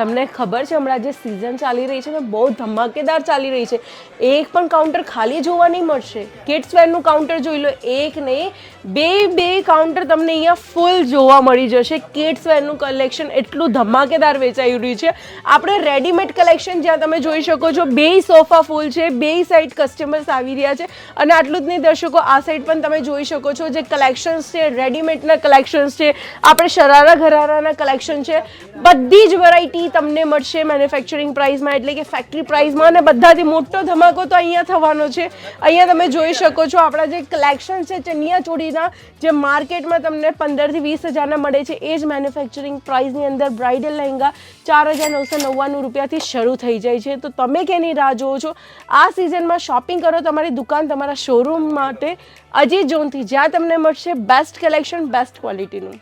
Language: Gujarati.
તમને ખબર છે હમણાં જે સિઝન ચાલી રહી છે ને બહુ ધમાકેદાર ચાલી રહી છે. એક પણ કાઉન્ટર ખાલી જોવા નહીં મળશે. કિડ્સ વેરનું કાઉન્ટર જોઈ લો, એક નહીં બે કાઉન્ટર તમને અહીંયા ફૂલ જોવા મળી જશે. કિડ્સ વેરનું કલેક્શન એટલું ધમાકેદાર વેચાઈ રહ્યું છે. આપણે રેડીમેડ કલેક્શન જ્યાં તમે જોઈ શકો છો, બે સોફા ફૂલ છે, બે સાઈડ કસ્ટમર્સ આવી રહ્યા છે. અને આટલું જ નહીં દર્શકો, આ સાઈડ પણ તમે જોઈ શકો છો જે કલેક્શન્સ છે, રેડીમેડના કલેક્શન્સ છે, આપણે શરારા ઘરારાના કલેક્શન છે, બધી જ વેરાયટી તમને મળશે મેન્યુફેક્ચરિંગ પ્રાઇસમાં, એટલે કે ફેક્ટરી પ્રાઇસમાં. અને બધાથી મોટો ધમાકો તો અહીંયા થવાનો છે. અહીંયા તમે જોઈ શકો છો આપણા જે કલેક્શન છે ચણિયા ચોળીના, જે માર્કેટમાં તમને 15 થી 20 હજારના મળે છે, એ જ મેન્યુફેક્ચરિંગ પ્રાઇસની અંદર બ્રાઇડલ લહેંગા 4,999 રૂપિયાથી શરૂ થઈ જાય છે. તો તમે કેની રાહ જોવો છો? આ સિઝનમાં શોપિંગ કરો તમારી દુકાન, તમારા શોરૂમ માટે અજીત ઝોનથી, જ્યાં તમને મળશે બેસ્ટ કલેક્શન, બેસ્ટ ક્વોલિટીનું.